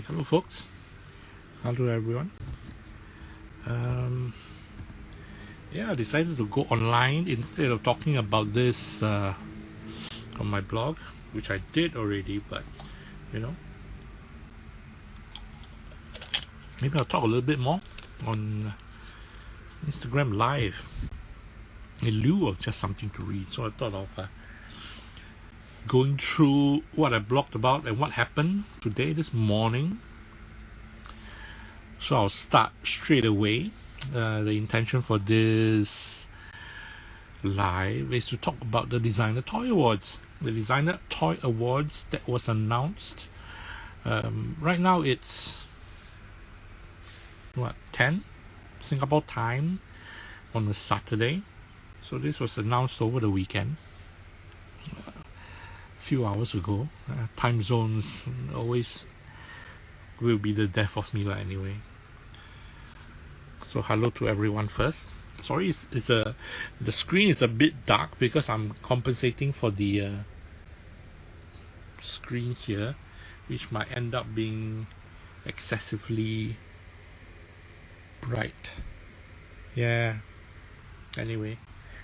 Hello folks, hello everyone. I decided to go online instead of talking about this on my blog, which I did already, but maybe I'll talk a little bit more on Instagram Live in lieu of just something to read. So I thought of going through what I blogged about and what happened today, this morning. So I'll start straight away. The intention for this live is to talk about the Designer Toy Awards. The Designer Toy Awards that was announced. Right now it's 10 Singapore time on a Saturday. So this was announced over the weekend, a few hours ago. Time zones always will be the death of me anyway. So hello to everyone first. Sorry, the screen is a bit dark because I'm compensating for the screen here, which might end up being excessively bright. Yeah. Anyway,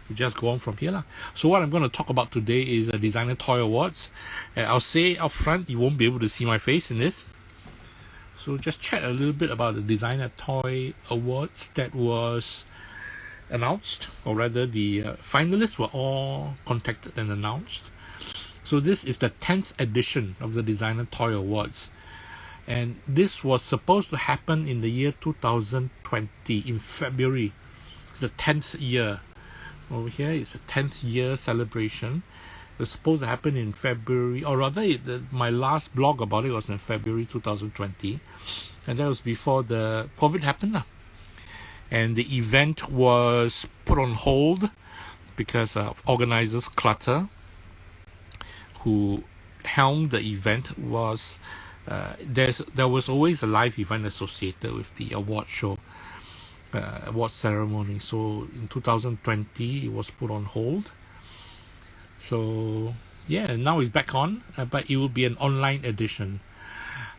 we just go on from here lah. So what I'm going to talk about today is a Designer Toy Awards. I'll say up front, you won't be able to see my face in this. So just chat a little bit about the Designer Toy Awards that was announced, or rather the finalists were all contacted and announced. So this is the 10th edition of the Designer Toy Awards. And this was supposed to happen in the year 2020, in February. It's the 10th year. Over here it's a 10th year celebration. It was supposed to happen in February, or rather my last blog about it was in February 2020, and that was before the COVID happened. And the event was put on hold because organizers Clutter, who helmed the event, was there was always a live event associated with the award show, award ceremony. So in 2020 it was put on hold. So yeah, now it's back on, but it will be an online edition.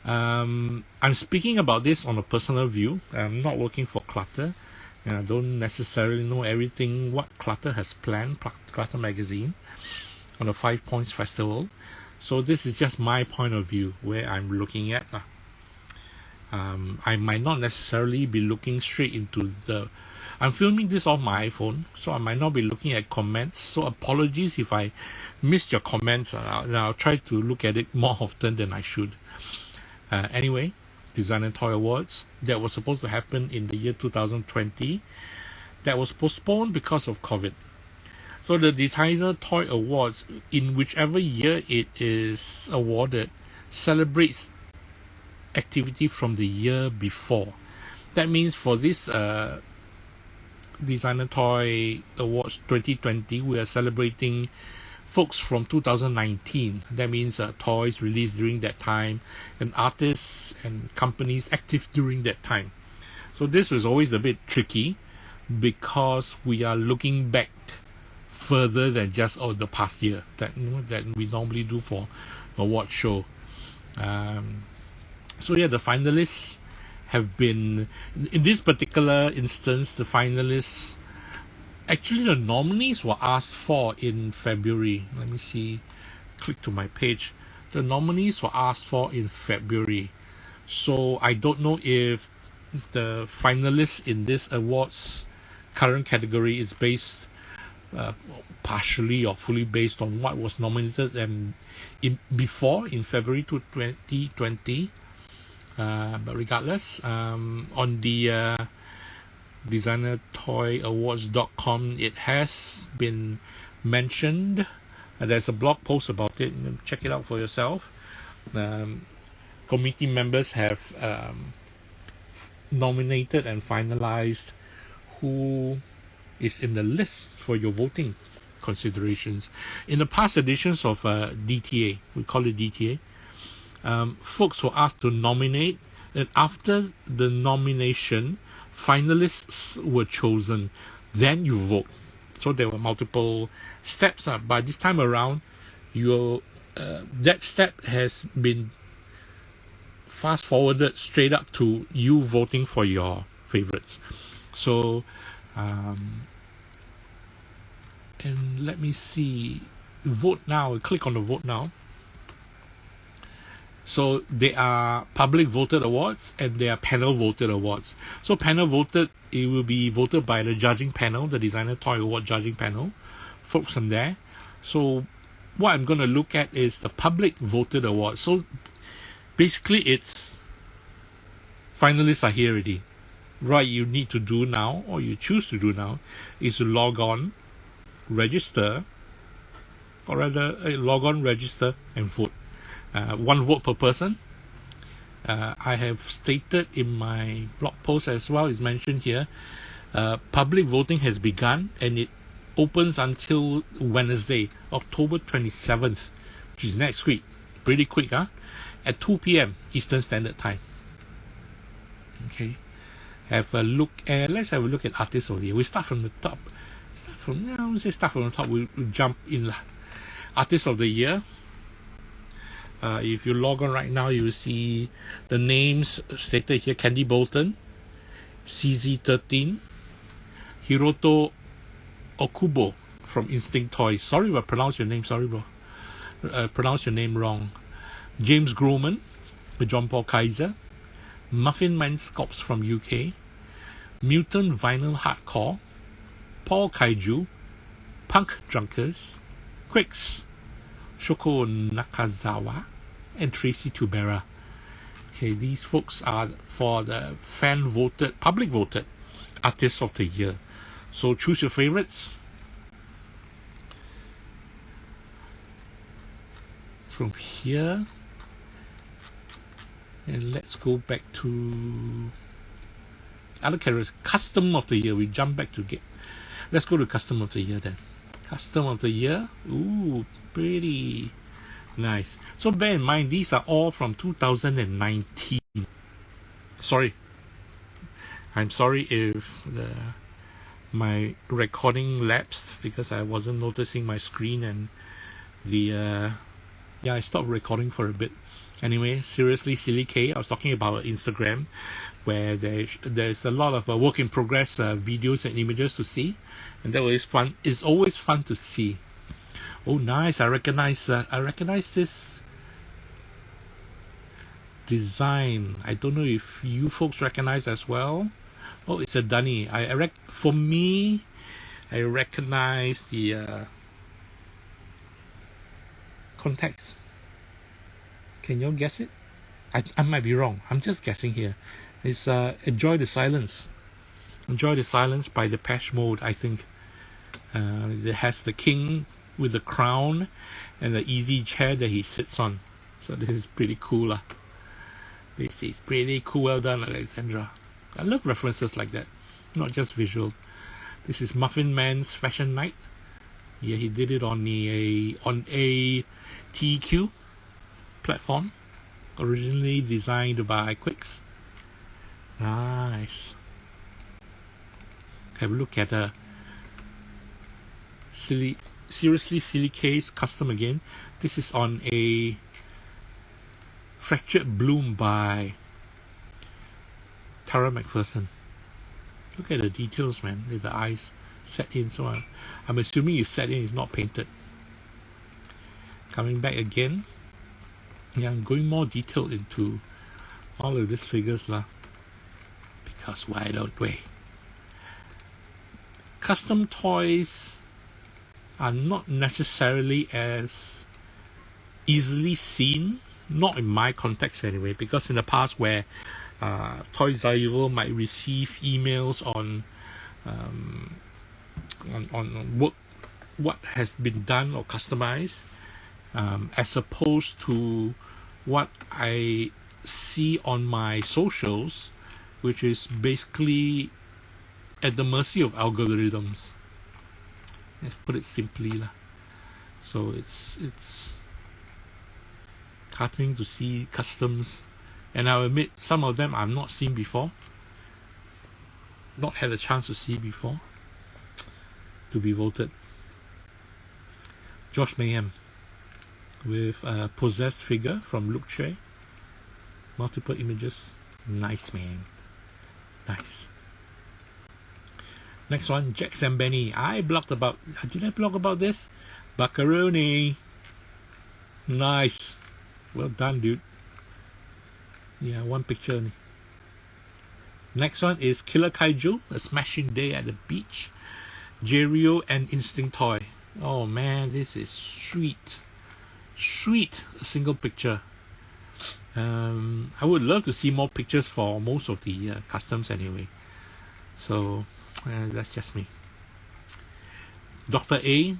I'm speaking about this on a personal view. I'm not working for Clutter, and I don't necessarily know everything what Clutter has planned, Clutter Magazine, on the 5 Points Festival. So this is just my point of view, where I'm looking at. I might not necessarily be looking straight into I'm filming this off my iPhone, so I might not be looking at comments. So apologies if I missed your comments. I'll try to look at it more often than I should. Anyway, Designer Toy Awards that was supposed to happen in the year 2020, that was postponed because of COVID. So the Designer Toy Awards, in whichever year it is awarded, celebrates activity from the year before. That means for this Designer Toy Awards 2020, we are celebrating folks from 2019. That means toys released during that time, and artists and companies active during that time. So this was always a bit tricky because we are looking back further than just the past year that we normally do for a award show. So yeah, the finalists have been, in this particular instance, the finalists, actually the nominees were asked for in February. Let me see, click to my page. The nominees were asked for in February. So I don't know if the finalists in this awards current category is based partially or fully based on what was nominated before in February 2020. But regardless, on the designertoyawards.com, it has been mentioned. There's a blog post about it. Check it out for yourself. Committee members have nominated and finalized who is in the list for your voting considerations. In the past editions of DTA, we call it DTA, folks were asked to nominate, and after the nomination, finalists were chosen. Then you vote. So there were multiple steps. By this time around, that step has been fast forwarded straight up to you voting for your favorites. So, and let me see, vote now. Click on the vote now. So they are public voted awards and they are panel voted awards. So panel voted, it will be voted by the judging panel, the Designer Toy Award judging panel, folks from there. So what I'm going to look at is the public voted awards. So basically it's finalists are here already. Right, you need to do now, or you choose to do now, is to log on, register, or rather log on, register and vote. One vote per person. I have stated in my blog post as well, is mentioned here, public voting has begun and it opens until Wednesday, October 27th, which is next week. Pretty quick, huh? At 2 p.m. Eastern Standard Time. Okay. Have a look at, let's have a look at Artists of the Year. We start from the top. Start from the top. We'll jump in. Artists of the Year. If you log on right now, you will see the names stated here: Candy Bolton, CZ13, Hiroto Okubo from Instinct Toys. Sorry if I pronounce your name. Sorry, bro. Pronounce your name wrong. James Groman, John Paul Kaiser, Muffin Man Sculpts from UK, Mutant Vinyl Hardcore, Paul Kaiju, Punk Drunkers, Quicks, Shoko Nakazawa, and Tracy Tubera. Okay, these folks are for the fan voted, public voted Artists of the Year. So choose your favorites from here. And let's go back to other categories. Custom of the Year. We jump back to let's go to Custom of the Year then. Custom of the Year. Ooh, pretty nice. So bear in mind, these are all from 2019. Sorry. I'm sorry if my recording lapsed because I wasn't noticing my screen and I stopped recording for a bit. Anyway, seriously, Silly K, I was talking about Instagram, where there's a lot of work in progress videos and images to see, and that was fun. It's always fun to see. Oh, nice! I recognize this design. I don't know if you folks recognize as well. Oh, it's a DUNNY. For me, I recognize the context. Can you guess it? I might be wrong. I'm just guessing here. It's Enjoy the Silence. Enjoy the Silence by Depeche Mode, I think. It has the king with the crown and the easy chair that he sits on. So this is pretty cool. This is pretty cool. Well done, Alexandra. I love references like that, not just visual. This is Muffin Man's Fashion Night. Yeah, he did it on a TQ platform, originally designed by Quicks. Nice. Have a look at a seriously Silly Case custom again. This is on a Fractured Bloom by Tara McPherson. Look at the details, man. With the eyes set in, so I'm assuming it's set in, it's not painted. Coming back again. Yeah, I'm going more detailed into all of these figures lah. Because why don't we? Custom toys are not necessarily as easily seen, not in my context anyway, because in the past where TOYSREVIL might receive emails on work, what has been done or customized, as opposed to what I see on my socials, which is basically at the mercy of algorithms. Let's put it simply lah. So it's heartening to see customs, and I'll admit some of them I've not seen before, not had a chance to see before, to be voted. Josh Mayhem with a possessed figure from Luke Che. Multiple images. Nice, man. Nice. Next one, Jack and Benny. Did I blog about this? Buckaroni. Nice. Well done, dude. Yeah, one picture only. Next one is Killer Kaiju, A Smashing Day at the Beach. Jerio and Instinct Toy. Oh man, this is sweet. Sweet. A single picture. I would love to see more pictures for most of the customs anyway. So that's just me. Dr. A,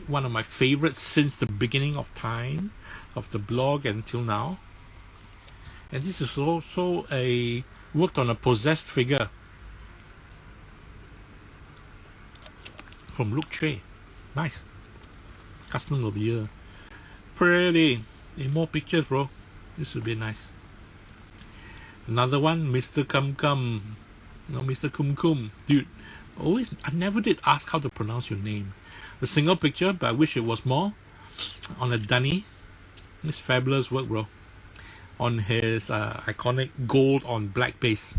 one of my favorites since the beginning of time of the blog until now. And this is also worked on a possessed figure from Luke Che. Nice. Custom of the year. Pretty. Need more pictures, bro. This would be nice. Another one, Mr. Kum Kum. No, Mr. Kum Kum. Dude, I never did ask how to pronounce your name. A single picture, but I wish it was more. On a DUNNY. It's fabulous work, bro. On his iconic gold on black base.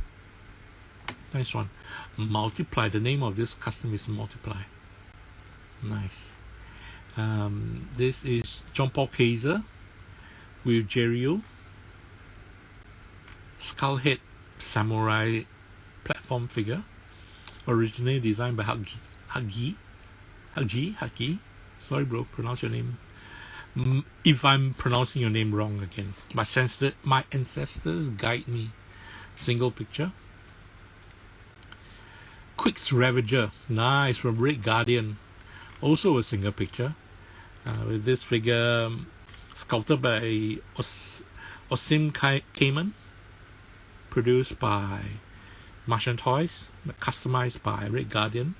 Nice one. Multiply. The name of this custom is Multiply. Nice. This is John Paul Kaiser with Jerio. Skullhead samurai platform figure. Originally designed by Hagi. Sorry, bro. Pronounce your name. If I'm pronouncing your name wrong again. My ancestors guide me. Single picture. Quick's Ravager. Nice. From Red Guardian. Also a single picture. With this figure sculpted by Osim Kamen. Produced by Martian Toys. Customized by Red Guardian.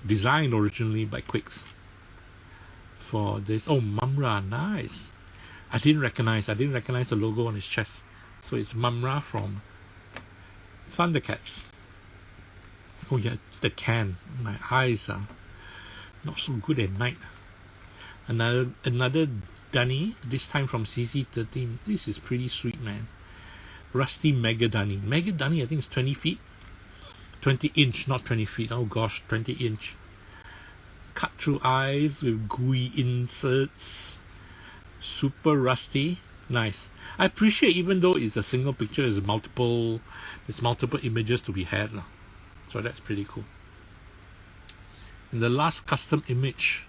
Designed originally by Quicks. For this, Mumra, nice. I didn't recognize the logo on his chest. So it's Mumra from Thundercats. Oh yeah, the can. My eyes are not so good at night. Another DUNNY, this time from CC13. This is pretty sweet, man. Rusty Mega DUNNY. Mega DUNNY, I think it's 20 feet. 20 inch, not 20 feet. Oh gosh, 20 inch. Cut through eyes with gooey inserts. Super rusty. Nice. I appreciate, even though it's a single picture, there's multiple images to be had. So that's pretty cool. And the last custom image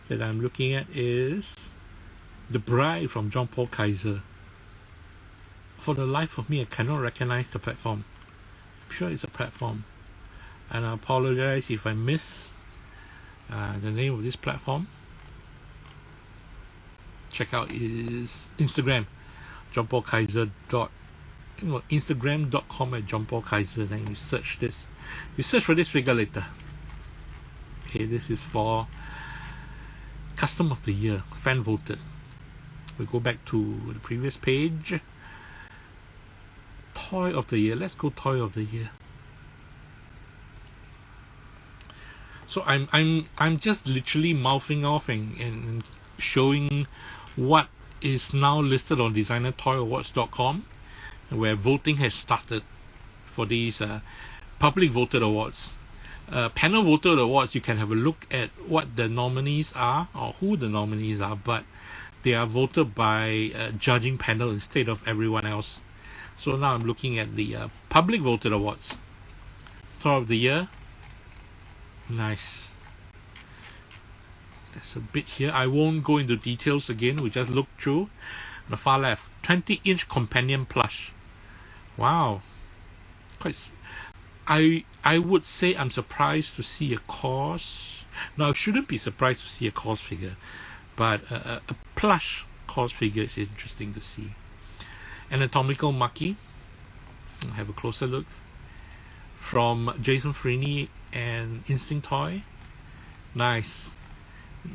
that I'm looking at is The Bride from John Paul Kaiser. For the life of me, I cannot recognize the platform. I'm sure it's a platform. And I apologize if I miss the name of this platform. Check out his Instagram, Instagram.com at John Paul Kaiser. Then you search this. You search for this figure later. Okay, this is for Custom of the Year, fan voted. We go back to the previous page. Toy of the Year. Let's go Toy of the Year. So I'm just literally mouthing off and showing what is now listed on designertoyawards.com, where voting has started for these public voted awards. Panel voted awards, you can have a look at what the nominees are or who the nominees are, but they are voted by a judging panel instead of everyone else. So now I'm looking at the public voted awards. Toy of the Year. Nice. There's a bit here. I won't go into details again. We just look through. On the far left, 20-inch companion plush. Wow. I would say I'm surprised to see a KOS. No, I shouldn't be surprised to see a KOS figure, but a plush KOS figure is interesting to see. Anatomical Maki. I'll have a closer look. From Jason Freeney and Instinct Toy. Nice.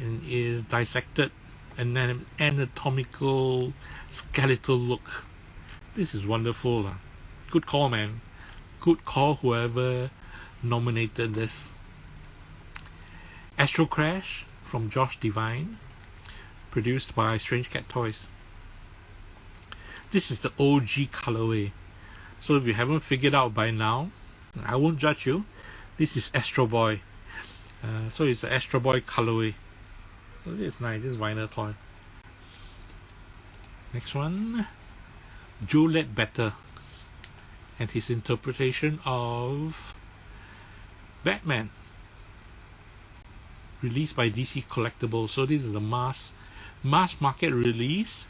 And is dissected and then anatomical skeletal look. This is wonderful. Good call, man. Good call, whoever nominated this. Astro Crash from Josh Devine, produced by Strange Cat Toys. This is the OG colorway. So if you haven't figured out by now, I won't judge you. This is Astro Boy. So it's the Astro Boy colorway. So this is nice. This is vinyl toy. Next one, Joe Ledbetter and his interpretation of Batman, released by DC Collectibles. So this is a mass market release,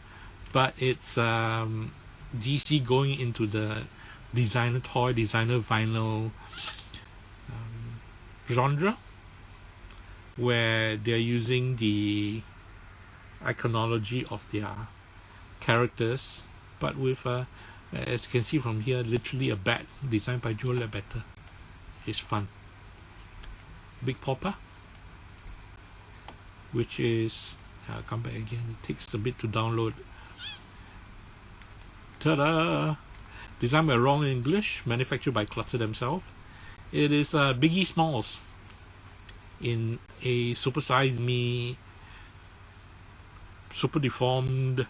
but it's DC going into the designer toy, designer vinyl genre, where they're using the iconology of their characters, but with as you can see from here, literally a bat designed by Joe Ledbetter. It's fun. Big Popper, which is come back again, it takes a bit to download. Ta-da! Designed by Wrong English, manufactured by Clutter themselves. It is Biggie Smalls in a supersized me, super deformed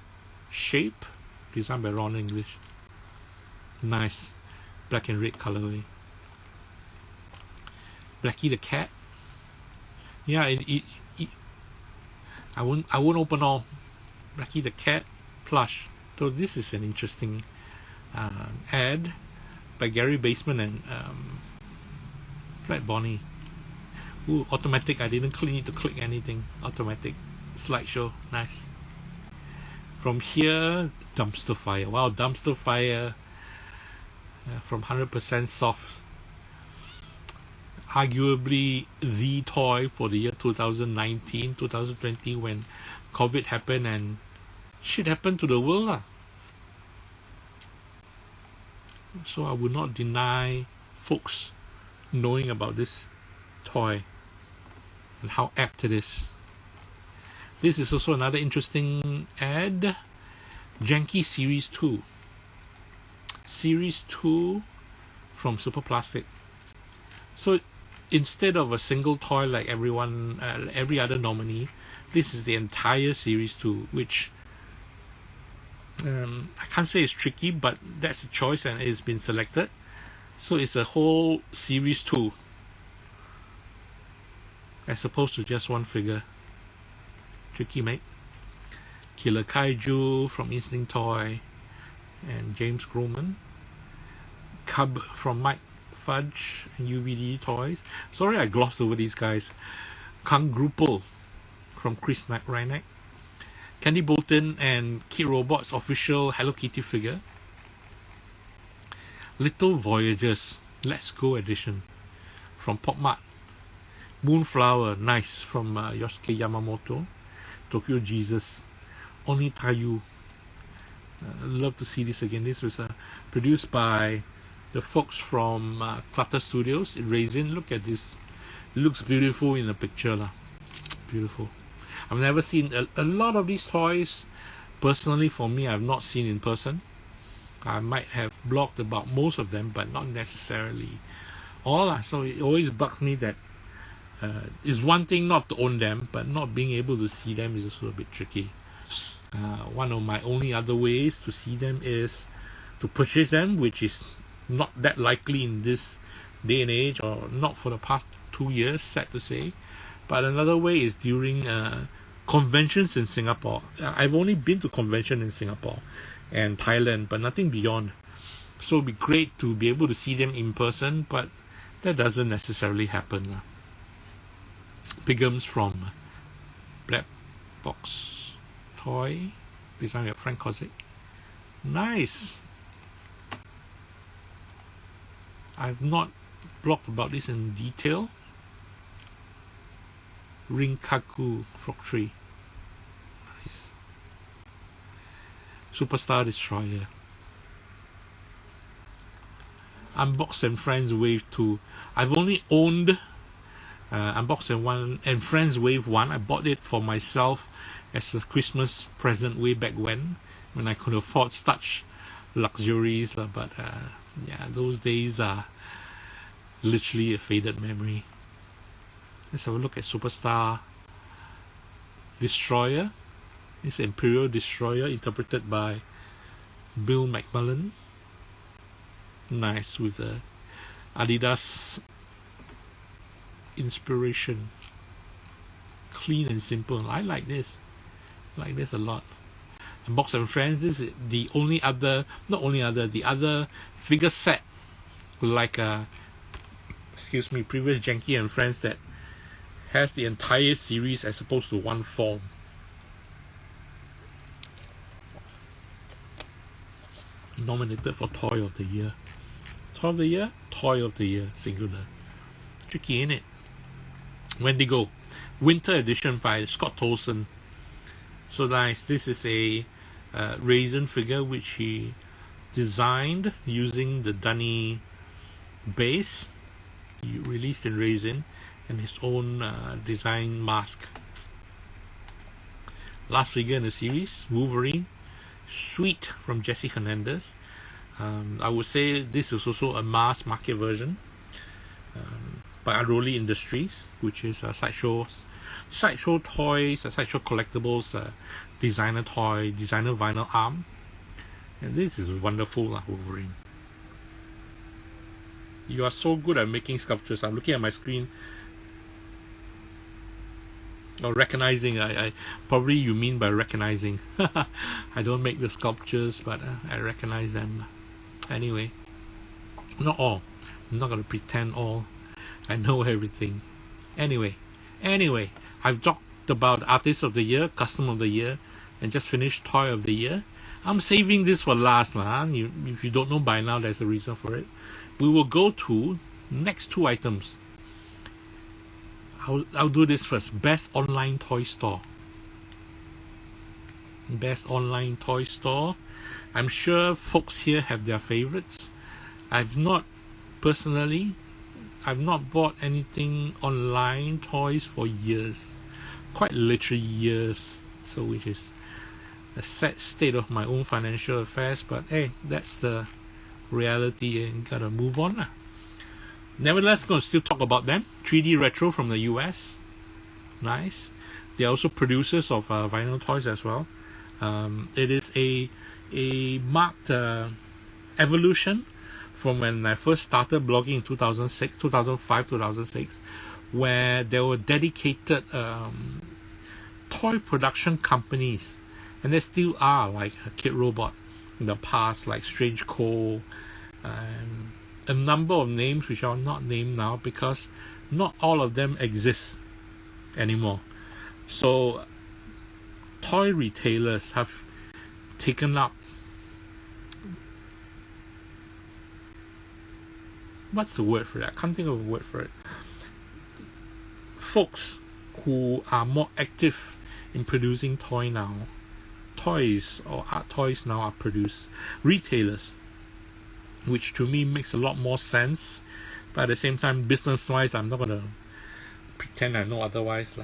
shape, designed by Ron English. Nice black and red colorway. Blackie the cat. Yeah, I won't open all. Blackie the cat plush. So this is an interesting ad by Gary Baseman and Flat Bonnie. Ooh, automatic. I didn't need to click anything. Automatic slideshow. Nice. From here, Dumpster Fire. Wow, Dumpster Fire from 100% Soft. Arguably the toy for the year 2019, 2020, when COVID happened and shit happened to the world lah. So I would not deny folks knowing about this toy and how apt it is. This is also another interesting ad. Janky Series 2. Series 2 from Super Plastic. So instead of a single toy like every other nominee, this is the entire Series 2, which I can't say it's tricky, but that's a choice and it's been selected. So it's a whole Series 2 as opposed to just one figure. Tricky, mate. Killer Kaiju from Instinct Toy and James Groman. Cub from Mike Fudge and UVD Toys. Sorry I glossed over these guys. Kangruple from Chris Reineck. Candy Bolton and Kid Robot's official Hello Kitty figure. Little Voyagers Let's Go edition from Pop Mart. Moonflower, nice, from Yosuke Yamamoto. Tokyo Jesus. Onitayu. Love to see this again. This was produced by the folks from Clutter Studios in Raisin. Look at this. It looks beautiful in the picture lah. Beautiful. I've never seen a lot of these toys. Personally, for me, I've not seen in person. I might have blogged about most of them, but not necessarily all. So it always bugs me that it's one thing not to own them, but not being able to see them is also a bit tricky. One of my only other ways to see them is to purchase them, which is not that likely in this day and age, or not for the past 2 years, sad to say. But another way is during conventions in Singapore. I've only been to convention in Singapore and Thailand, but nothing beyond. So it'd be great to be able to see them in person, but that doesn't necessarily happen. Pigums from Black Box Toy, designed by Frank Kozik. Nice. I've not blogged about this in detail. Rinkaku Frog Tree. Nice. Superstar Destroyer. Unbox and Friends Wave 2. I've only owned Unbox and Friends Wave 1. I bought it for myself as a Christmas present way back when I could afford such luxuries. But yeah, those days are literally a faded memory. Let's have a look at Superstar Destroyer. It's Imperial Destroyer, interpreted by Bill McMullen. Nice, with the Adidas inspiration. Clean and simple. I like this. I like this a lot. And Box and Friends, this is the only other, the other figure set like previous Janky and Friends that has the entire series as opposed to one form. Nominated for Toy of the Year. Toy of the Year? Toy of the Year, singular. Tricky, ain't it? Wendigo. Winter Edition by Scott Tolson. So nice. This is a raisin figure which he designed using the DUNNY base. He released in resin and his own design mask. Last figure in the series, Wolverine. Sweet from Jesse Hernandez. I would say this is also a mass market version by Aroli Industries, which is Sideshow Toys, Sideshow Collectibles, designer toy, designer vinyl arm. And this is wonderful, Wolverine. You are so good at making sculptures. I'm looking at my screen. Or recognizing, I probably you mean by recognizing. I don't make the sculptures, but I recognize them. Anyway, not all. I'm not going to pretend all. I know everything. Anyway, I've talked about Artist of the Year, Custom of the Year, and just finished Toy of the Year. I'm saving this for last. If you don't know by now, there's a reason for it. We will go to next two items. I'll do this first. Best online toy store. Best online toy store. I'm sure folks here have their favorites. I've not bought anything online toys for years. Quite literally years. So which is a sad state of my own financial affairs. But hey, that's the reality and gotta move on. Nevertheless, going to still talk about them. 3D Retro from the US. Nice. They are also producers of vinyl toys as well. It is a marked evolution from when I first started blogging in 2005, 2006, where there were dedicated toy production companies. And there still are, like Kid Robot in the past, like Strange Co. And a number of names which I'll not name now because not all of them exist anymore. So toy retailers have taken up, what's the word for that? I can't think of a word for it. Folks who are more active in producing toys or art toys now are produced. Retailers, which to me makes a lot more sense, but at the same time, business-wise, I'm not going to pretend I know otherwise.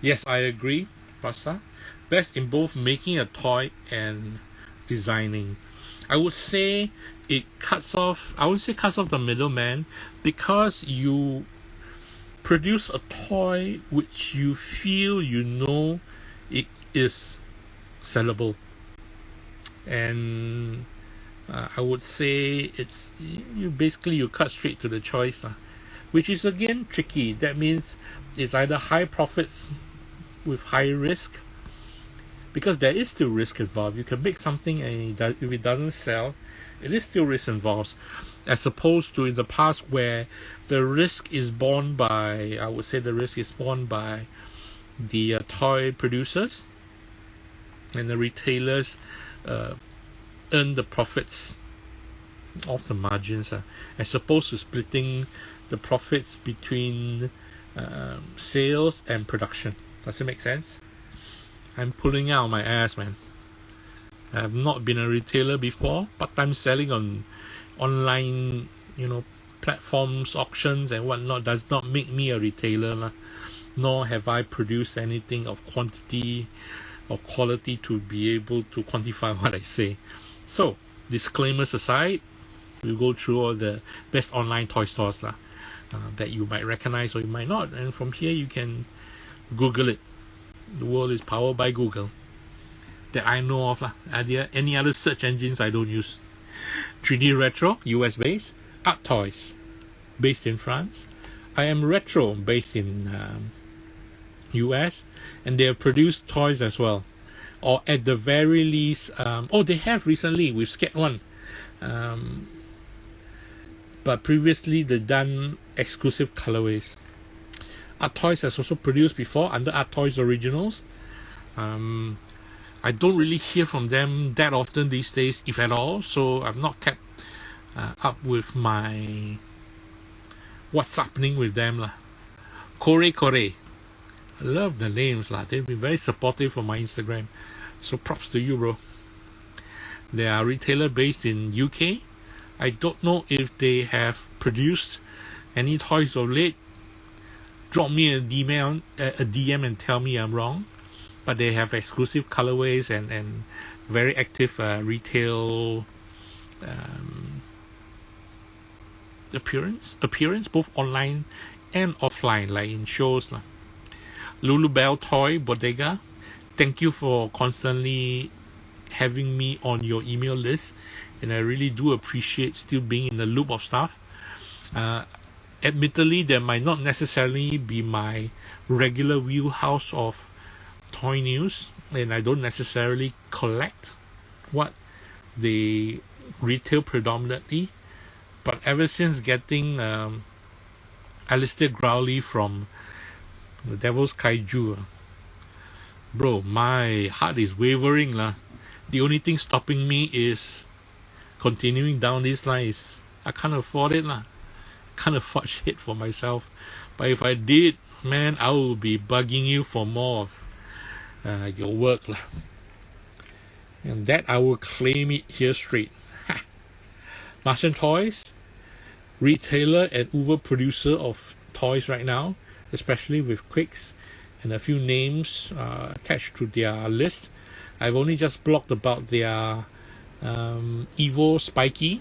Yes, I agree, Rasa. Best in both making a toy and designing. I would say it cuts off, I would say cuts off the middleman, because you produce a toy which you feel it is sellable. And I would say it's you cut straight to the choice, which is again tricky. That means it's either high profits with high risk, because there is still risk involved. You can make something and if it doesn't sell, it is still risk involved, as opposed to in the past where the risk is borne by, I would say the risk is borne by the toy producers, and the retailers earn the profits of the margins, as opposed to splitting the profits between sales and production. Does it make sense? I'm pulling out my ass, man. I have not been a retailer before. Part-time selling on online, platforms, auctions and whatnot does not make me a retailer, nor have I produced anything of quantity or quality to be able to quantify what I say. So, disclaimers aside, we'll go through all the best online toy stores that you might recognize or you might not. And from here, you can Google it. The world is powered by Google. that I know of. Are there any other search engines I don't use? 3D Retro, US based. Art Toys, based in France. I Am Retro, based in US. And they have produced toys as well. Or at the very least, they have recently with Scat One. But previously they've done exclusive colorways. Art Toys has also produced before under Art Toys Originals. I don't really hear from them that often these days, if at all, so I've not kept up with what's happening with them. Kore Kore. I love the names. They've been very supportive of my Instagram. So props to you, bro. They are a retailer based in UK. I don't know if they have produced any toys of late. Drop me a DM and tell me I'm wrong. But they have exclusive colorways and very active retail appearance both online and offline, like in shows. Lulu Bell Toy Bodega, thank you for constantly having me on your email list, and I really do appreciate still being in the loop of stuff. Admittedly, that might not necessarily be my regular wheelhouse of toy news, and I don't necessarily collect what they retail predominantly, but ever since getting Alistair Growley from the Devil's Kaiju, bro, my heart is wavering lah. The only thing stopping me is continuing down this line is I can't afford it lah. Can't afford shit for myself. But if I did, man, I will be bugging you for more of your work lah. And that I will claim it here straight. Martian Toys, retailer and uber producer of toys right now, especially with Quicks and a few names attached to their list. I've only just blogged about their Evo Spiky,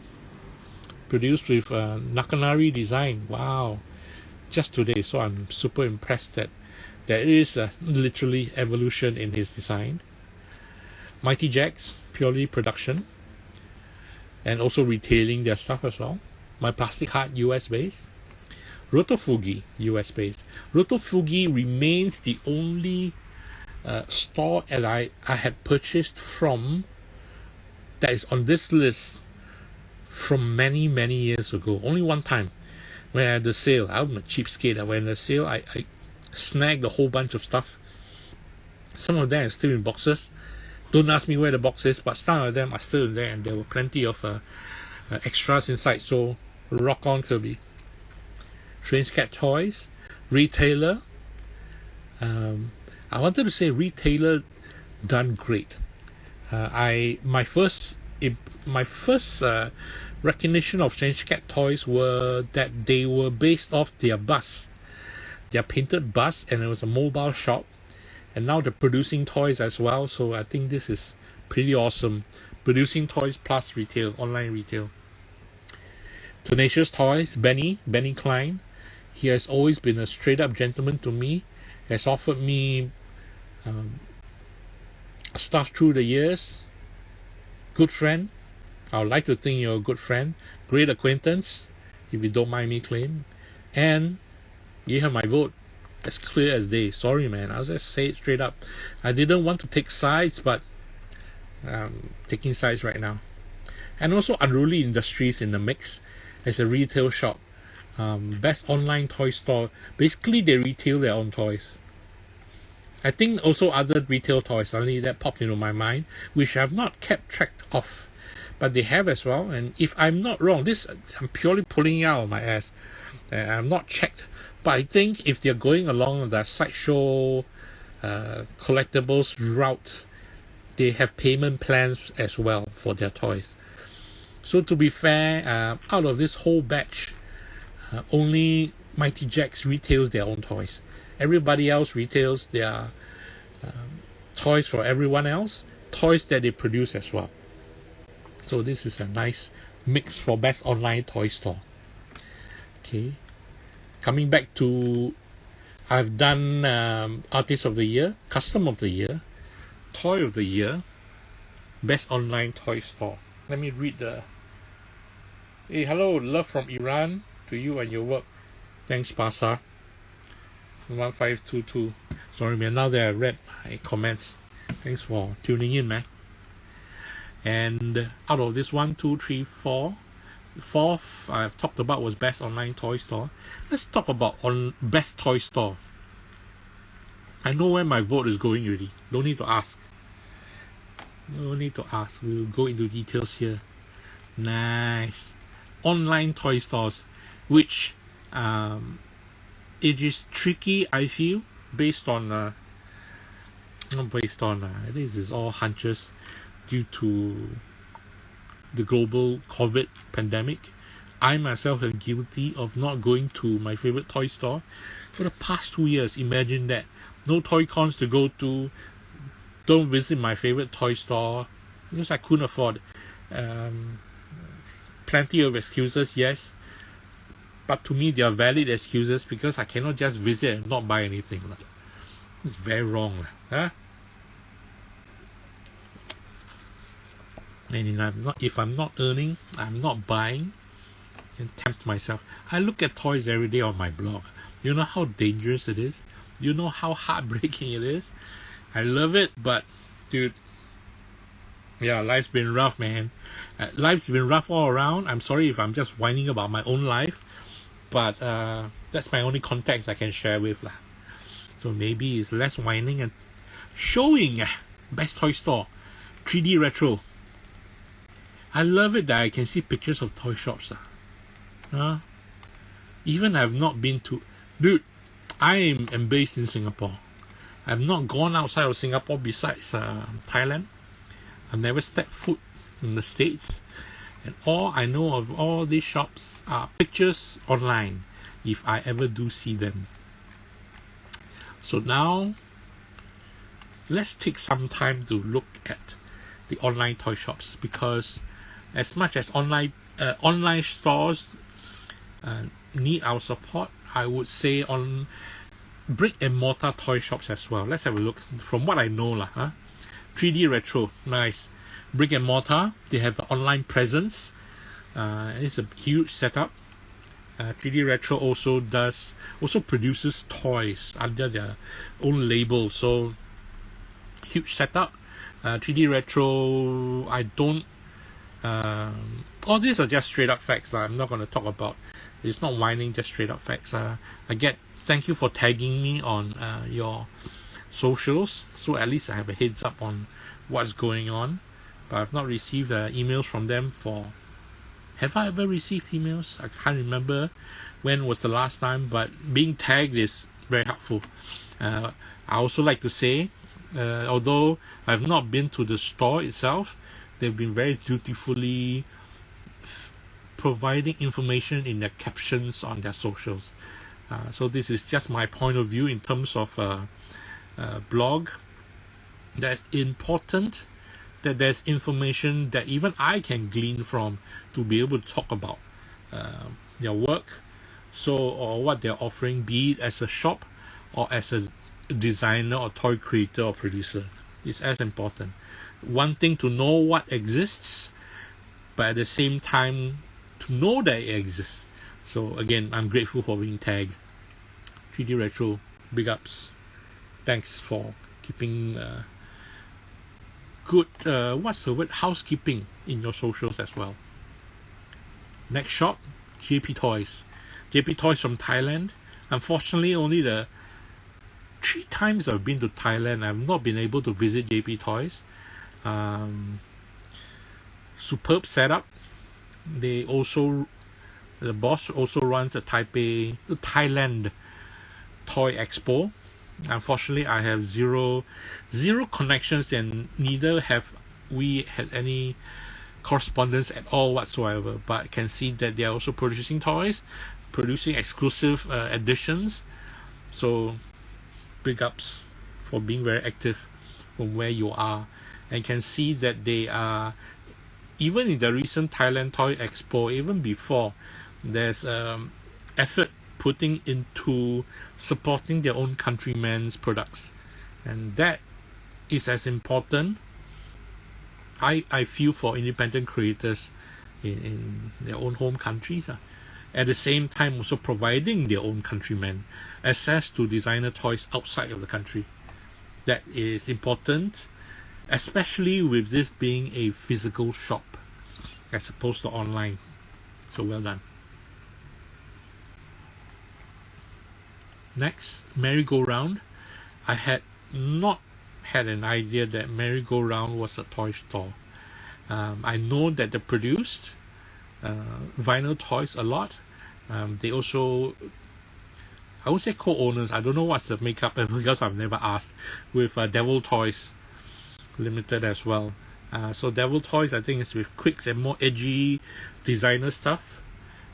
produced with Nakanari design. Wow, just today. So I'm super impressed that there is literally evolution in his design. Mighty Jacks, purely production, and also retailing their stuff as well. My Plastic Heart, US based. Rotofugi, US based. Rotofugi remains the only store that I had purchased from that is on this list from many years ago. Only one time when I had the sale. I'm a cheapskate. When the sale, I snagged a whole bunch of stuff. Some of them are still in boxes. Don't ask me where the box is, but some of them are still there, and there were plenty of extras inside. So rock on, Kirby. Strange Cat Toys, retailer. I wanted to say retailer done great. My first recognition of Strange Cat Toys were that they were based off their bus, their painted bus, and it was a mobile shop. And now they're producing toys as well, so I think this is pretty awesome. Producing toys plus retail, online retail. Tenacious Toys, Benny Klein. He has always been a straight up gentleman to me. Has offered me stuff through the years. Good friend. I would like to think you're a good friend. Great acquaintance, if you don't mind me claiming. And you have my vote. As clear as day. Sorry, man. I'll just say it straight up. I didn't want to take sides, but taking sides right now. And also Unruly Industries in the mix as a retail shop. Best online toy store. Basically, they retail their own toys. I think also other retail toys, suddenly that popped into my mind, which I have not kept track of. But they have as well. And if I'm not wrong, this I'm purely pulling it out of my ass. I'm not checked. But I think if they're going along the sideshow collectibles route, they have payment plans as well for their toys. So to be fair, out of this whole batch, only Mighty Jacks retails their own toys. Everybody else retails their toys for everyone else, toys that they produce as well. So this is a nice mix for best online toy store. Okay. Coming back to, I've done Artist of the Year, Custom of the Year, Toy of the Year, Best online toy store. Let me read the. Hey, hello, love from Iran to you and your work. Thanks, Pasa. 1522. Sorry, man. Now that I read my comments, thanks for tuning in, man. And out of this 1, 2, 3, 4, fourth I've talked about was best online toy store. Let's talk about on best toy store. I know where my vote is going already. Don't need to ask. No need to ask. We'll go into details here. Nice. Online toy stores, which it is tricky, I feel, based on not based on this is all hunches due to the global COVID pandemic. I myself am guilty of not going to my favorite toy store for the past 2 years. Imagine that. No toy cons to go to. Don't visit my favorite toy store because I couldn't afford. Plenty of excuses, yes. But to me, they are valid excuses because I cannot just visit and not buy anything. It's very wrong. Huh? And if I'm not earning, I'm not buying, and tempt myself. I look at toys every day on my blog. You know how dangerous it is? You know how heartbreaking it is? I love it, but dude, yeah, life's been rough, man. Life's been rough all around. I'm sorry if I'm just whining about my own life, but that's my only context I can share with. So maybe it's less whining and showing. Best toy store, 3D retro. I love it that I can see pictures of toy shops. Even I've not been to... Dude, I am based in Singapore. I've not gone outside of Singapore besides Thailand. I've never stepped foot in the States. And all I know of all these shops are pictures online, if I ever do see them. So now, let's take some time to look at the online toy shops, because as much as online stores need our support, I would say on brick and mortar toy shops as well. Let's have a look. From what I know, 3D retro, nice. Brick and mortar, they have an online presence. It's a huge setup. 3D retro also produces toys under their own label. So huge setup. 3D retro, I don't. All these are just straight up facts. I'm not going to talk about. It's not whining, just straight up facts. Thank you for tagging me on your socials, so at least I have a heads up on what's going on. But I've not received emails from them for... Have I ever received emails? I can't remember when was the last time, but being tagged is very helpful. I also like to say, although I've not been to the store itself, they've been very dutifully providing information in their captions on their socials. So this is just my point of view in terms of blog. That's important that there's information that even I can glean from to be able to talk about their work, or what they're offering, be it as a shop or as a designer or toy creator or producer. It's as important. One thing to know what exists, but at the same time to know that it exists. So again, I'm grateful for being tagged. 3D retro, big ups. Thanks for keeping good what's the word, housekeeping in your socials as well. Next shop, JP Toys. JP Toys from Thailand. Unfortunately, only the 3 times I've been to Thailand, I've not been able to visit JP Toys. Superb setup. The boss also runs the Thailand Toy Expo. Unfortunately, I have zero connections, and neither have we had any correspondence at all whatsoever. But I can see that they are also producing toys, producing exclusive editions. So big ups for being very active from where you are, and can see that they are, even in the recent Thailand Toy Expo, even before, there's effort putting into supporting their own countrymen's products, and that is as important I feel for independent creators in their own home countries. At the same time, also providing their own countrymen access to designer toys outside of the country. That is important, especially with this being a physical shop as opposed to online. So well done. Next, merry-go-round. I had not had an idea that merry-go-round was a toy store. I know that they produced vinyl toys a lot. They also, I would say co-owners, I don't know what's the makeup because I've never asked, with Devil Toys Limited as well. So Devil Toys, I think, is with quicks and more edgy designer stuff,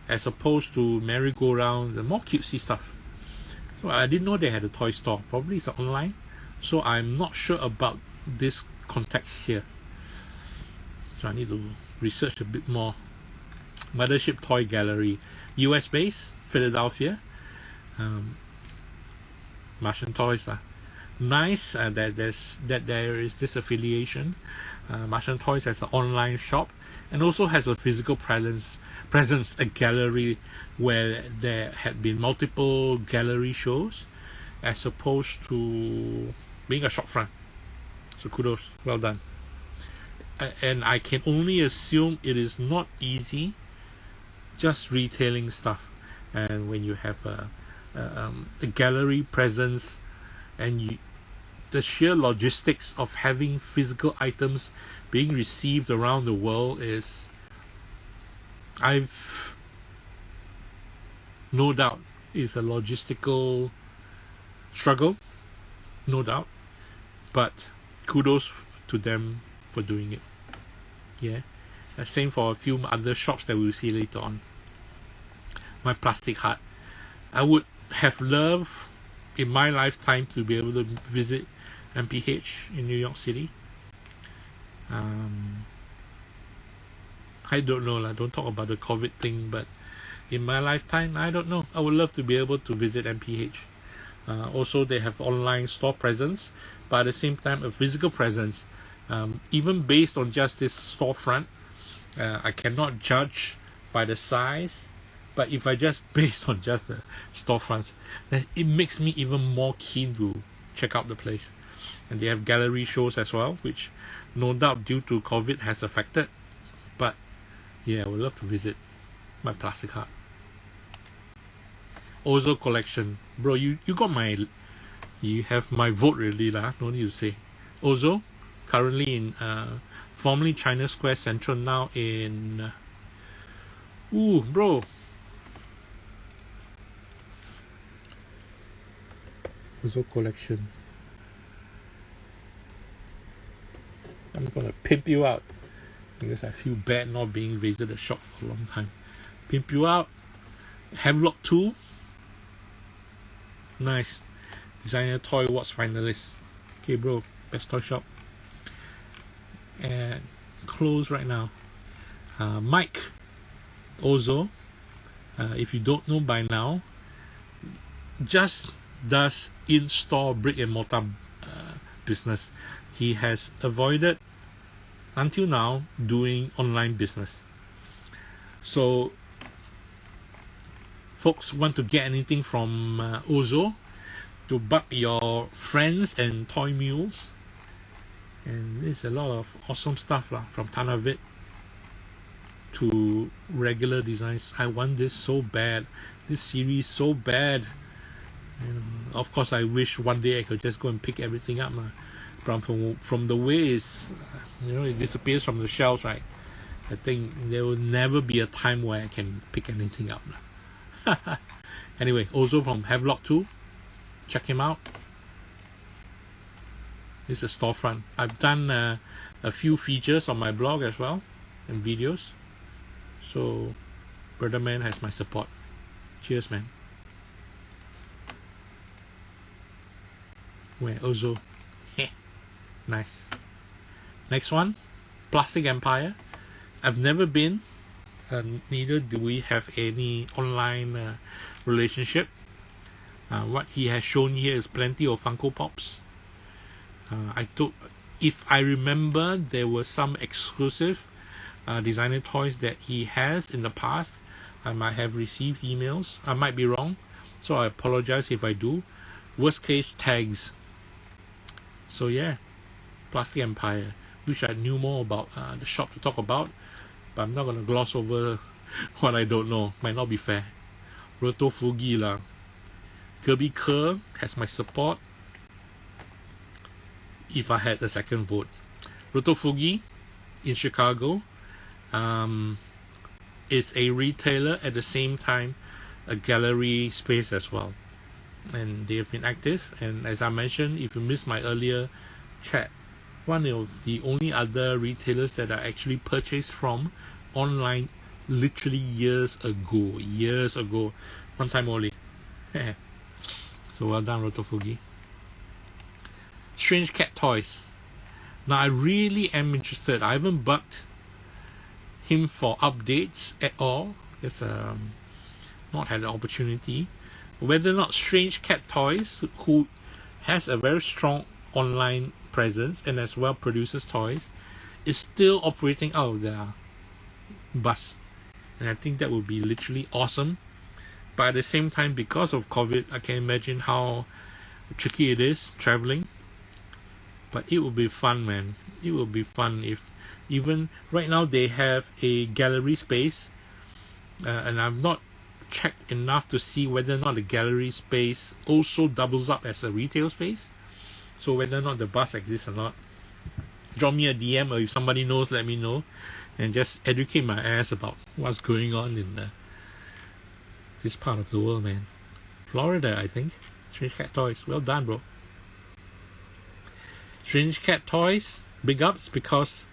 as opposed to merry-go-round, the more cutesy stuff. So I didn't know they had a toy store. Probably it's online. So I'm not sure about this context here. So I need to research a bit more. Mothership Toy Gallery, US based, Philadelphia. Martian Toys. Nice that there is this affiliation. Martian Toys has an online shop and also has a physical presence, a gallery where there had been multiple gallery shows as opposed to being a shop front. So kudos, well done. And I can only assume it is not easy just retailing stuff, and when you have a gallery presence and the sheer logistics of having physical items being received around the world is, I've no doubt, is a logistical struggle, no doubt, but kudos to them for doing it. Yeah, same for a few other shops that we'll see later on. My Plastic Heart. I would have loved in my lifetime to be able to visit MPH in New York City. I don't know, don't talk about the COVID thing, but in my lifetime, I don't know. I would love to be able to visit MPH. Also, they have online store presence, but at the same time, a physical presence. Even based on just this storefront, I cannot judge by the size, but if I just based on just the storefronts, then it makes me even more keen to check out the place. And they have gallery shows as well, which no doubt due to COVID has affected, but yeah, I would love to visit My Plastic Heart. Ozo collection, bro, you got you have my vote really lah, no need to say. Ozo, currently in formerly China Square Central, now in bro, Ozo collection. I'm gonna pimp you out because I feel bad not being visited the shop for a long time. Pimp you out. Hemlock 2. Nice. Designer Toy Awards finalist. Okay, bro. Best toy shop. And closed right now. Mike Ozo. If you don't know by now, just does in-store brick and mortar business. He has avoided until now doing online business. So folks want to get anything from Ozo, to bug your friends and toy mules, and there's a lot of awesome stuff from Tanavit to regular designs. I want this so bad, this series so bad, and of course I wish one day I could just go and pick everything up from the way it's, it disappears from the shelves, right? I think there will never be a time where I can pick anything up. Anyway, Ozo from Hemlock 2, check him out. This is a storefront. I've done a few features on my blog as well and videos, so Brother Man has my support. Cheers, man. Where Ozo? Nice. Next one, Plastic Empire. I've never been, neither do we have any online relationship. What he has shown here is plenty of Funko Pops. I took If I remember, there were some exclusive designer toys that he has in the past. I might have received emails. I might be wrong, so I apologize if I do. Worst case, tags. So yeah, Plastic Empire. Wish I knew more about the shop to talk about, but I'm not gonna gloss over what I don't know. Might not be fair. Roto Fugi lah. Kirby Kerr has my support if I had a second vote. Roto Fugi in Chicago is a retailer, at the same time a gallery space as well, and they have been active. And as I mentioned, if you missed my earlier chat, one of the only other retailers that I actually purchased from online literally years ago, one time only. So well done, Rotofugi. Strange Cat Toys. Now I really am interested. I haven't bugged him for updates at all, because not had the opportunity. Whether or not Strange Cat Toys, who has a very strong online presence and as well produces toys, is still operating out of their bus, and I think that would be literally awesome. But at the same time, because of COVID, I can imagine how tricky it is traveling. But it will be fun, man. It will be fun. If even right now they have a gallery space, and I've not checked enough to see whether or not the gallery space also doubles up as a retail space. So whether or not the bus exists or not, drop me a DM, or if somebody knows, let me know, and just educate my ass about what's going on in this part of the world, man. Florida, I think. Strange Cat Toys, well done, bro. Strange Cat Toys, big ups, because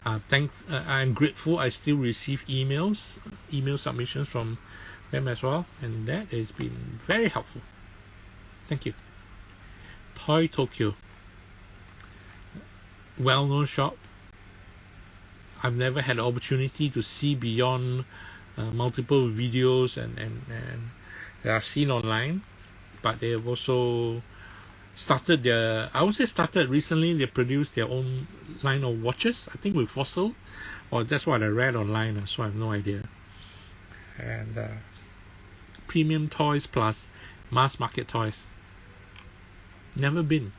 I'm grateful I still receive email submissions from them as well, and that has been very helpful. Thank you. Toy Tokyo, well-known shop. I've never had the opportunity to see beyond multiple videos and that I've seen online, but they have also started their, I would say started recently, they produced their own line of watches, I think with Fossil, or that's what I read online, so I have no idea. And premium toys plus mass market toys. Never been.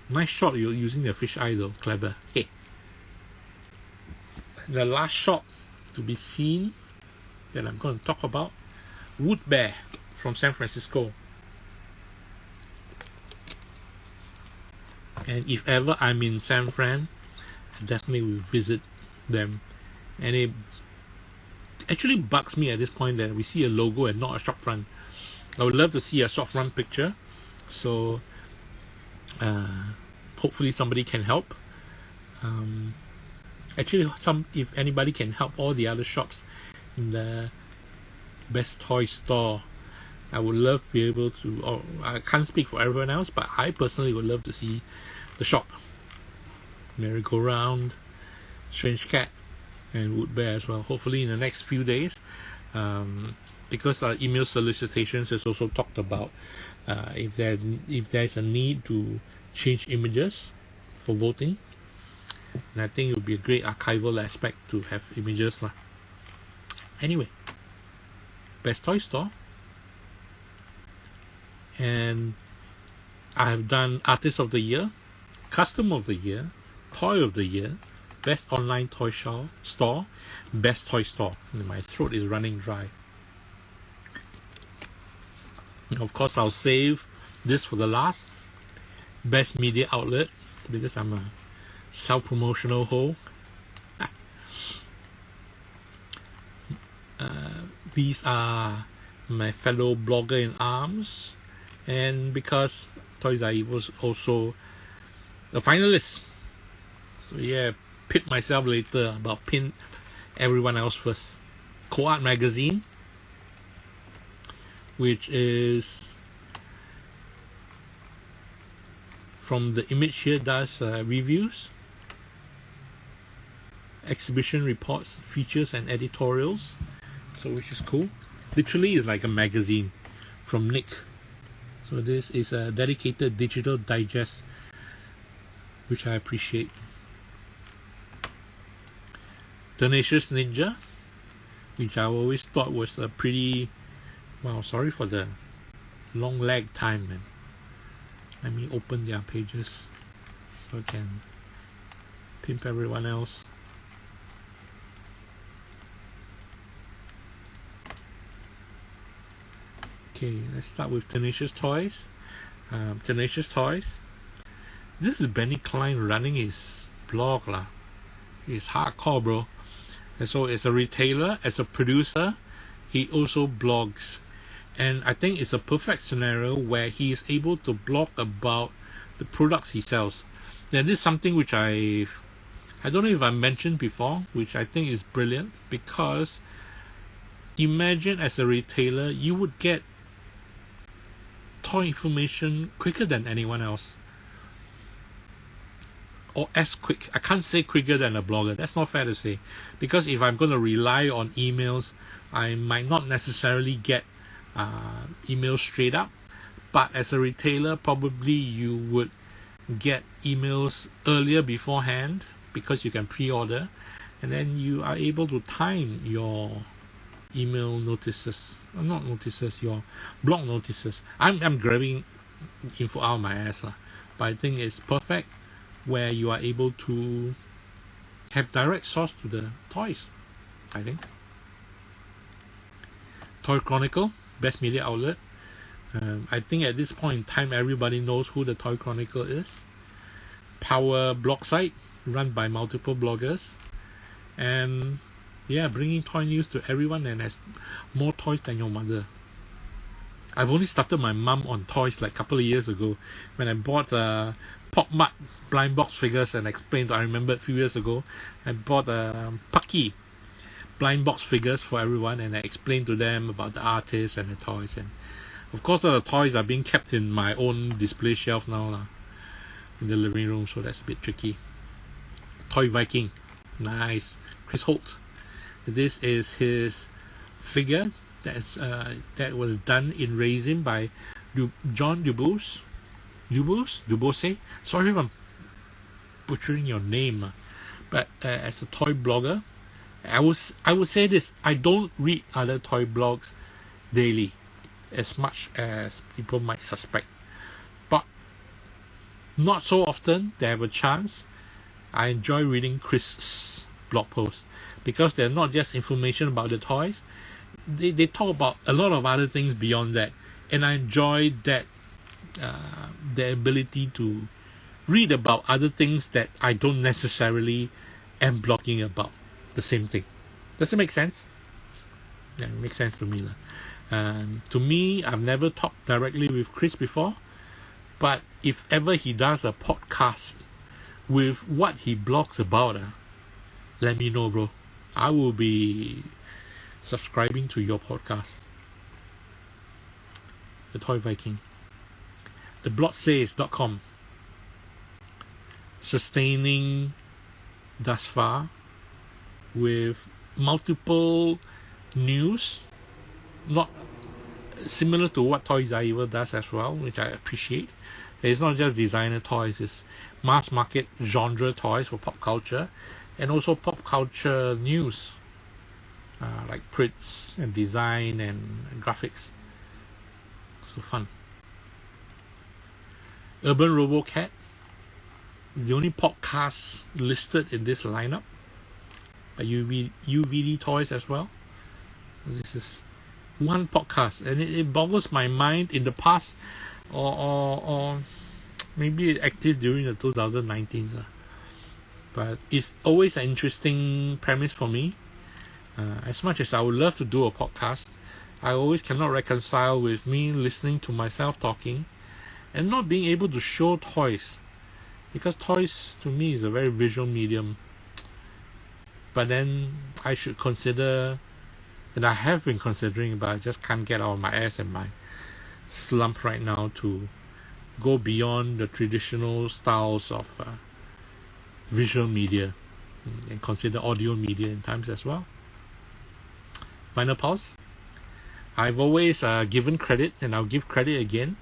Nice shot, you're using the fish eye though, clever. Hey. The last shop to be seen that I'm going to talk about, Wood Bear from San Francisco. And if ever I'm in San Fran, I definitely will visit them. And it actually bugs me at this point that we see a logo and not a shop front. I would love to see a shop front picture. So hopefully somebody can help. Actually, if anybody can help all the other shops in the Best Toy Store, I would love to be able to, or I can't speak for everyone else, but I personally would love to see the shop. Merry-Go-Round, Strange Cat, and Wood Bear as well. Hopefully in the next few days, because our email solicitations has also talked about if there's a need to change images for voting, and I think it would be a great archival aspect to have images lah. Anyway, Best Toy Store, and I have done Artist of the Year, Custom of the Year, Toy of the Year, Best Online Toy Store, Best Toy Store. And my throat is running dry. And of course, I'll save this for the last, Best Media Outlet, because I'm a self-promotional hoe. These are my fellow blogger in arms, and because Toys R Us was also a finalist, so yeah, pit myself later, but pin everyone else first. Co-Art Magazine, which is from the image here, does reviews, exhibition reports, features and editorials, so which is cool. Literally is like a magazine from Nick. So this is a dedicated digital digest which I appreciate. Tenacious Ninja, which I always thought was a pretty, well, sorry for the long lag time, man. Let me open their pages so I can pimp everyone else. Okay, let's start with Tenacious Toys. Tenacious Toys. This is Benny Klein running his blog lah. It's hardcore, bro. And so as a retailer, as a producer, he also blogs. And I think it's a perfect scenario where he is able to blog about the products he sells. And this is something which I don't know if I mentioned before, which I think is brilliant, because imagine as a retailer, you would get toy information quicker than anyone else. Or as quick. I can't say quicker than a blogger. That's not fair to say. Because if I'm going to rely on emails, I might not necessarily get emails straight up. But as a retailer, probably you would get emails earlier beforehand because you can pre-order. And then you are able to time your email notices. Not notices, your blog notices. I'm grabbing info out of my ass. But I think it's perfect where you are able to have direct source to the toys, I think. Toy Chronicle, best media outlet. I think at this point in time, everybody knows who the Toy Chronicle is. Power blog site, run by multiple bloggers. And yeah, bringing toy news to everyone and has more toys than your mother. I've only started my mum on toys like a couple of years ago when I bought Pop Mart blind box figures and explained. I remember a few years ago I bought Pucky blind box figures for everyone, and I explained to them about the artists and the toys. And of course, all the toys are being kept in my own display shelf now in the living room, so that's a bit tricky. Toy Viking, nice. Chris Holt. This is his figure that was done in resin by John Dubose. Sorry if I'm butchering your name, but as a toy blogger, I would say this: I don't read other toy blogs daily, as much as people might suspect. But not so often they have a chance. I enjoy reading Chris's blog posts because they're not just information about the toys. They talk about a lot of other things beyond that, and I enjoy that. The ability to read about other things that I don't necessarily am blogging about the same thing. Does it make sense? Yeah, it makes sense to me. To me, I've never talked directly with Chris before, but if ever he does a podcast with what he blogs about, let me know, bro. I will be subscribing to your podcast. The Toy Viking. TheBlogSays.com, sustaining thus far with multiple news, not similar to what TOYSREVIL does as well, which I appreciate. It's not just designer toys, it's mass market genre toys for pop culture, and also pop culture news like prints and design and graphics. So fun. Urban RoboCat is the only podcast listed in this lineup, by UVD Toys as well. This is one podcast, and it boggles my mind. In the past, or maybe active during the 2019s, but it's always an interesting premise for me. As much as I would love to do a podcast, I always cannot reconcile with me listening to myself talking and not being able to show toys, because toys to me is a very visual medium. But then I should consider, and I have been considering, but I just can't get out of my ass and my slump right now to go beyond the traditional styles of visual media and consider audio media in times as well. Final pause. I've always given credit, and I'll give credit again,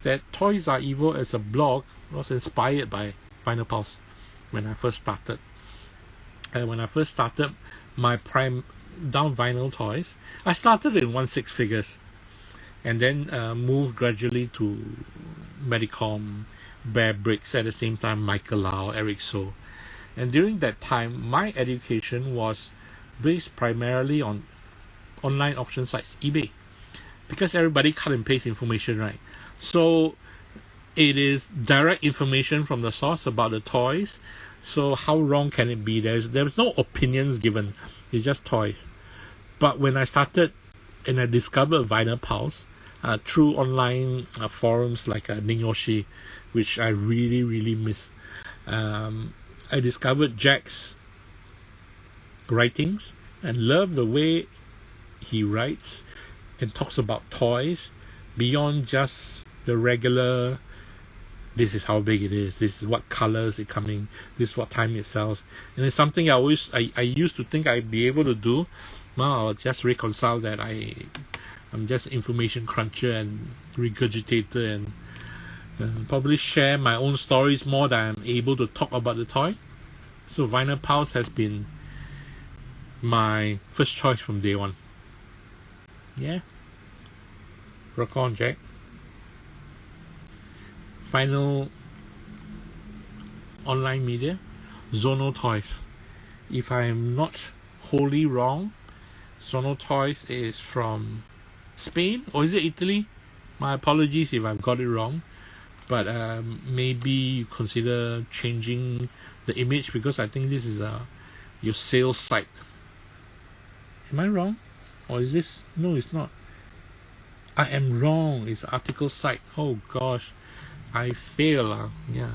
that Toys Are Evil as a blog was inspired by Vinyl Pulse when I first started. When I first started my prime down vinyl toys, I started in 1/6 figures, and then moved gradually to Medicom, Bear Bricks, at the same time Michael Lau, Eric So. And during that time, my education was based primarily on online auction sites, eBay, because everybody cut and paste information, right? So it is direct information from the source about the toys. So how wrong can it be? There's no opinions given. It's just toys. But when I started and I discovered Vinyl Pulse through online forums like Ningyoshi, which I really, really miss, I discovered Jack's writings and love the way he writes and talks about toys beyond just the regular, this is how big it is, this is what colors it coming, this is what time it sells. And it's something I used to think I'd be able to do. Well, I'll just reconcile that I'm just information cruncher and regurgitator, and probably share my own stories more than I'm able to talk about the toy. So Vinyl Pulse has been my first choice from day one. Yeah. Rock on, Jack. Final online media, Zono Toys. If I'm not wholly wrong, Zono Toys is from Spain, or is it Italy? My apologies if I've got it wrong, but maybe you consider changing the image, because I think this is your sales site. Am I wrong? Or is this? No, it's not. I am wrong. It's article site. Oh gosh, I fail. Yeah,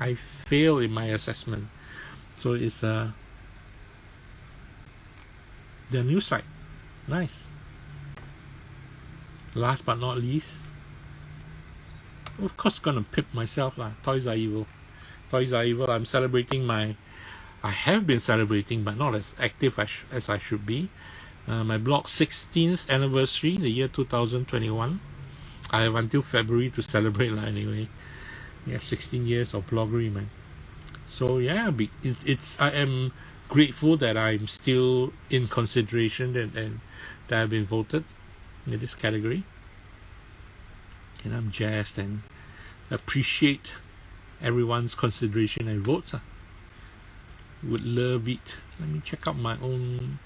I fail in my assessment. So it's the new site. Nice. Last but not least, of course, gonna pip myself lah. Toys Are Evil. Toys Are Evil. I have been celebrating, but not as active as I should be. My blog's 16th anniversary, the year 2021. I have until February to celebrate lah anyway. Yeah, 16 years of bloggery, man. So yeah, I am grateful that I'm still in consideration and that I've been voted in this category. And I'm jazzed and appreciate everyone's consideration and votes. Would love it. Let me check out my own.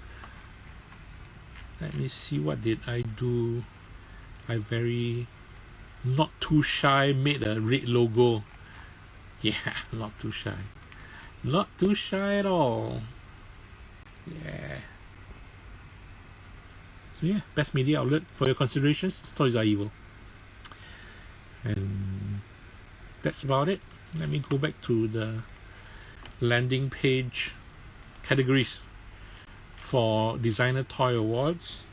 Let me see, what did I do? I very not too shy made a red logo. Yeah, not too shy. Not too shy at all. Yeah. So yeah, best media outlet for your considerations, Toys Are Evil. And that's about it. Let me go back to the landing page categories for Designer Toy Awards.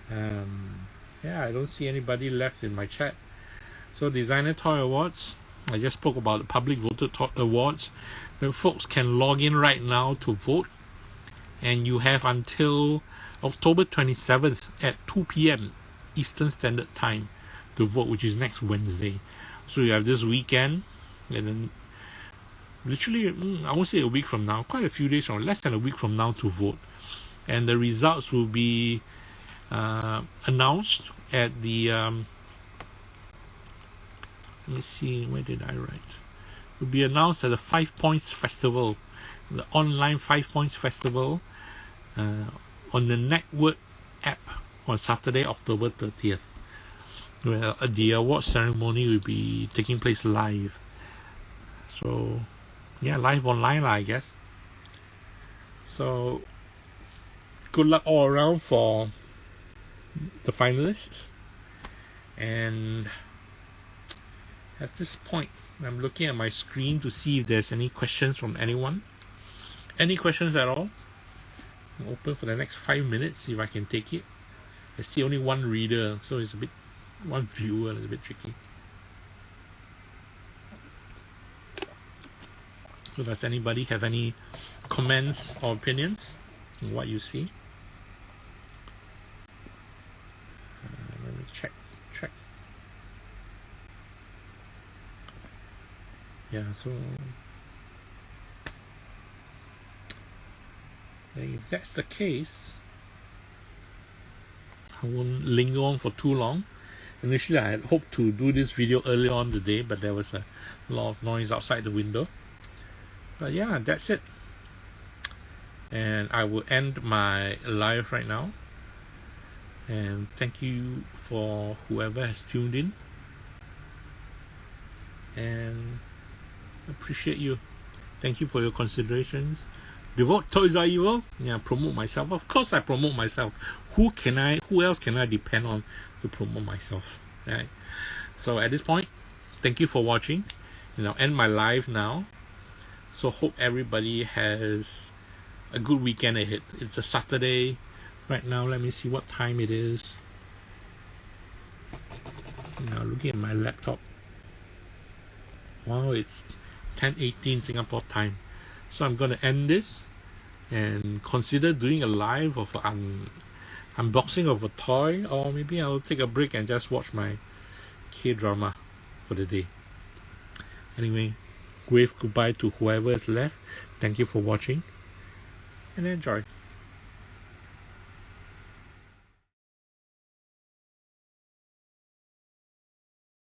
Yeah, I don't see anybody left in my chat. So Designer Toy Awards, I just spoke about the public voted awards. The folks can log in right now to vote, and you have until October 27th at 2 p.m. Eastern Standard Time to vote, which is next Wednesday. So you have this weekend, and then literally, I won't say a week from now, quite a few days from, less than a week from now to vote. And the results will be announced at the, let me see, where did I write? It will be announced at the 5 Points Festival, the online 5 Points Festival on the Network app on Saturday, October 30th. Where the award ceremony will be taking place live. So yeah, live online I guess. So good luck all around for the finalists. And at this point, I'm looking at my screen to see if there's any questions from anyone. Any questions at all? I'm open for the next 5 minutes, see if I can take it. I see only one reader, so it's a bit, one viewer, it's a bit tricky. So does anybody have any comments or opinions on what you see? Let me check. yeah, so if that's the case, I won't linger on for too long. Initially, I had hoped to do this video earlier on today, but there was a lot of noise outside the window. But yeah, that's it. And I will end my live right now. And thank you for whoever has tuned in. And appreciate you. Thank you for your considerations. Devote Toys Are Evil. Yeah, promote myself. Of course I promote myself. Who else can I depend on to promote myself? Right? So at this point, thank you for watching. I'll end my live now. So hope everybody has a good weekend ahead. It's a Saturday. Right now, let me see what time it is. Now looking at my laptop. Wow, it's 10:18 Singapore time. So I'm gonna end this and consider doing a live of unboxing of a toy, or maybe I'll take a break and just watch my K-drama for the day. Anyway, wave goodbye to whoever is left. Thank you for watching and enjoy.